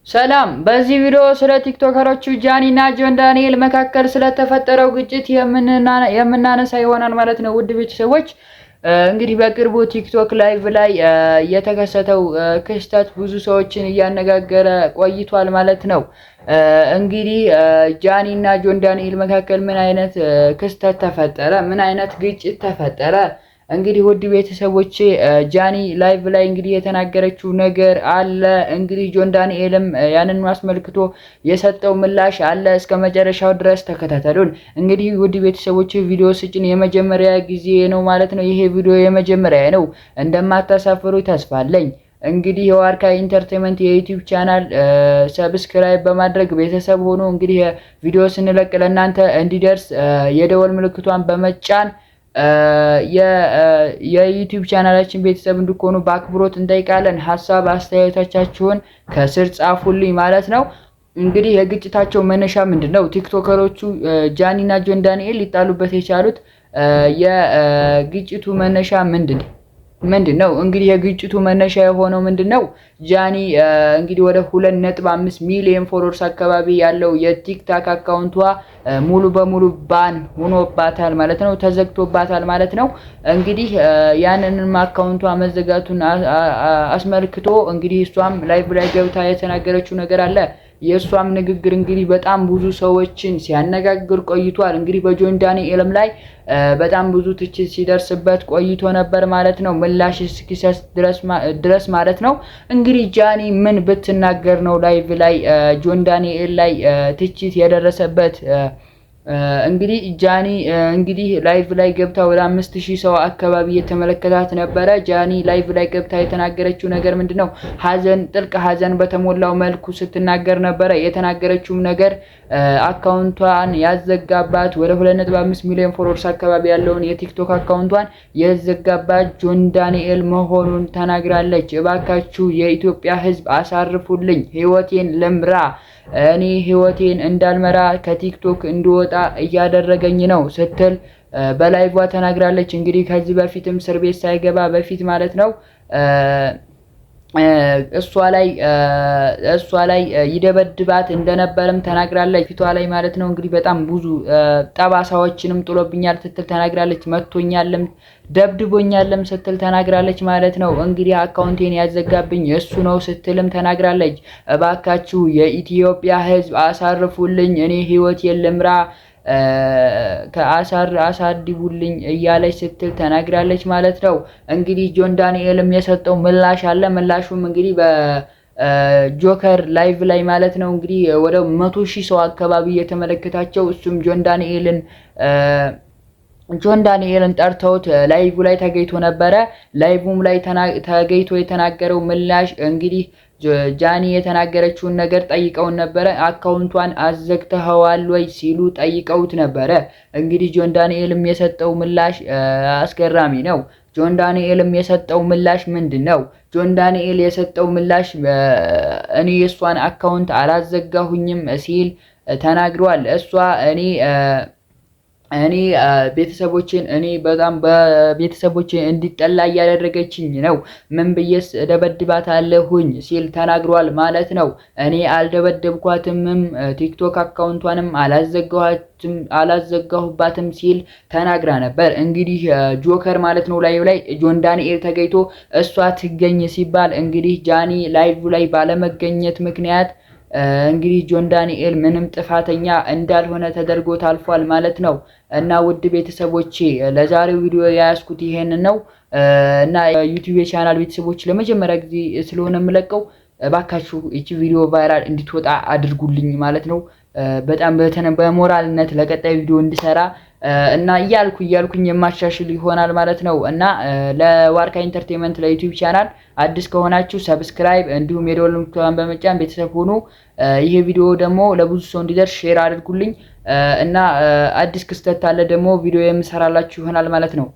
ሰላም በዚህ ቪዲዮ ስለ ቲክቶከሮቹ ጃኒ እና ጆን ዳንኤል መካከል ስለተፈጠረው ግጭት የምናነሳ ይሆናል ማለት ነው። ውድ ቤተሰቦች እንግዲህ በቅርቡ ቲክቶክ ላይቭ ላይ የተከሰተው ክስተት ብዙ ሰዎችን እያነጋገረ ቆይቷል ማለት ነው። እንግዲህ ጃኒ እና ጆን ዳንኤል መካከል ምን አይነት ክስተት ተፈጠረ? ምን አይነት ግጭት ተፈጠረ? እንግዲህ ውድ ቤተሰቦቼ ጃኒ ላይቭ ላይ እንግዲህ የተናገረችው ነገር አለ። እንግዲህ ጆን ዳንኤልም ያንን አስመልክቶ የሰጠው ምላሽ አለ። እስከ መጨረሻው ድረስ ተከታተሉን። እንግዲህ ውድ ቤተሰቦቼ ቪዲዮ ስጭን የመጀመሪያ ጊዜ ነው ማለት ነው። ይሄ ቪዲዮ የመጀመሪያ ነው። እንደማታሳፍሩ ተስፋ አለኝ። እንግዲህ የዋርካ ኢንተርቴይንመንት የዩቲዩብ ቻናል ሰብስክራይብ በማድረግ ቤተሰብ ሆኖ እንግዲህ ቪዲዮ ስንለቅ ለእናንተ እንዲደርስ የደወል ምልክቷን በመጫን የዩቲዩብ ቻናላችን ቤተሰብ እንድትሆኑ በአክብሮት እንጠይቃለን። ሀሳብ አስተያየቶቻችሁን ከስር ጻፉልኝ ማለት ነው። እንግዲህ የግጭታቸው መነሻ ምንድነው? ቲክቶከሮቹ ጃኒ እና ጆን ዳንኤል ሊጣሉበት የቻሉት የግጭቱ መነሻ ምንድነው? እንግዲህ የግጭቱ መነሻ የሆነው ምንድነው? ጃኒ እንግዲህ ወደ 2.5 ሚሊዮን ፎሎወርስ አካባቢ ያለው የቲክታክ አካውንቷ ሙሉ በሙሉ ባን ሆኖባታል ማለት ነው፣ ተዘግቶባታል ማለት ነው። እንግዲህ ያንንም አካውንቷ መዘጋቱን አስመልክቶ እንግዲህ እሷም ላይቭ ላይ ገብታ የተናገረችው ነገር አለ። የእሷም ንግግር እንግዲህ በጣም ብዙ ሰዎችን ሲያነጋግር ቆይቷል። እንግዲህ በጆን ዳንኤልም ላይ በጣም ብዙ ትችት ሲደርስበት ቆይቶ ነበር ማለት ነው፣ ምላሽ እስኪሰጥ ድረስ ማለት ነው። እንግዲህ ጃኒ ምን ብትናገር ነው ላይቭ ላይ ጆን ዳንኤል ላይ ትችት የደረሰበት? እንግዲህ ጃኒ እንግዲህ ላይቭ ላይ ገብታ ወደ 5000 ሰው አካባቢ የተመለከታት ነበረ። ጃኒ ላይቭ ላይ ገብታ የተናገረችው ነገር ምንድነው? ጥልቅ ሀዘን በተሞላው መልኩ ስትናገር ነበረ። የተናገረችውም ነገር አካውንቷን ያዘጋባት ወደ 2.5 ሚሊዮን ፎሎወርስ አካባቢ ያለውን የቲክቶክ አካውንቷን ያዘጋባት ጆን ዳንኤል መሆኑን ተናግራለች። እባካችሁ የኢትዮጵያ ሕዝብ አሳርፉልኝ፣ ህይወቴን ልምራ፣ እኔ ህይወቴን እንዳልመራ ከቲክቶክ እንድወጣ እያደረገኝ ነው ስትል በላይቭ ተናግራለች። እንግዲህ ከዚህ በፊትም እስር ቤት ሳይገባ በፊት ማለት ነው እሷ ላይ ይደበድባት እንደነበርም ተናግራለች። ፊቷ ላይ ማለት ነው እንግዲህ በጣም ብዙ ጠባሳዎችንም ጥሎብኛል ስትል ተናግራለች። መቶኛልም ደብድቦኛልም ስትል ተናግራለች ማለት ነው። እንግዲህ አካውንቴን ያዘጋብኝ እሱ ነው ስትልም ተናግራለች። እባካችሁ የኢትዮጵያ ህዝብ አሳርፉልኝ፣ እኔ ህይወቴን ልምራ፣ አሳድቡልኝ እያለች ስትል ተናግራለች ማለት ነው። እንግዲህ ጆን ዳንኤልም የሰጠው ምላሽ አለ። ምላሹም እንግዲህ በጆከር ላይቭ ላይ ማለት ነው እንግዲህ ወደ 100,000 ሰው አካባቢ የተመለከታቸው እሱም ጆን ዳንኤልን ጠርተውት ላይቭ ላይ ተገኝቶ ነበረ። ላይቭም ላይ ተገኝቶ የተናገረው ምላሽ እንግዲህ ጃኒ የተናገረችውን ነገር ጠይቀውን ነበረ። አካውንቷን አዘግተኸዋል ወይ ሲሉ ጠይቀውት ነበረ። እንግዲህ ጆን ዳንኤልም የሰጠው ምላሽ አስገራሚ ነው። ጆን ዳንኤልም የሰጠው ምላሽ ምንድነው? ጆን ዳንኤል የሰጠው ምላሽ እኔ የሷን አካውንት አላዘጋሁኝም ሲል ተናግሯል። እሷ እኔ በቤተሰቦቼ እንዲጠላ እያደረገችኝ ነው፣ ምን ብዬስ እደበድባታለሁኝ ሲል ተናግሯል ማለት ነው። እኔ አልደበደብኳትምም፣ ቲክቶክ አካውንቷንም አላዘጋሁባትም ሲል ተናግራ ነበር። እንግዲህ ጆከር ማለት ነው ላይቭ ላይ ጆን ዳንኤል ተገኝቶ እሷ ትገኝ ሲባል እንግዲህ ጃኒ ላይቭ ላይ ባለመገኘት ምክንያት እንግዲህ ጆን ዳንኤል ምንም ጥፋተኛ እንዳልሆነ ተደርጎ ታልፏል ማለት ነው። እና ውድ ቤተሰቦቼ ለዛሬው ቪዲዮ ያያዝኩት ይሄንን ነው። እና ዩቲዩብ ቻናል ቤተሰቦች ለመጀመሪያ ጊዜ ስለሆነ የምለቀው እባካችሁ እቺ ቪዲዮ ቫይራል እንድትወጣ አድርጉልኝ ማለት ነው። በጣም በሞራልነት ለቀጣይ ቪዲዮ እንድሰራ እና እያልኩኝ የማሻሽል ይሆናል ማለት ነው። እና ለዋርካ ኢንተርቴይንመንት ለዩቲዩብ ቻናል አዲስ ከሆናችሁ ሰብስክራይብ እንዲሁም የደወል ምልክቱን በመጫን ቤተሰብ ሁኑ። ይሄ ቪዲዮ ደግሞ ለብዙ ሰው እንዲደርስ ሼር አድርጉልኝ። እና አዲስ ክስተት ካለ ደግሞ ቪዲዮ የምሰራላችሁ ይሆናል ማለት ነው።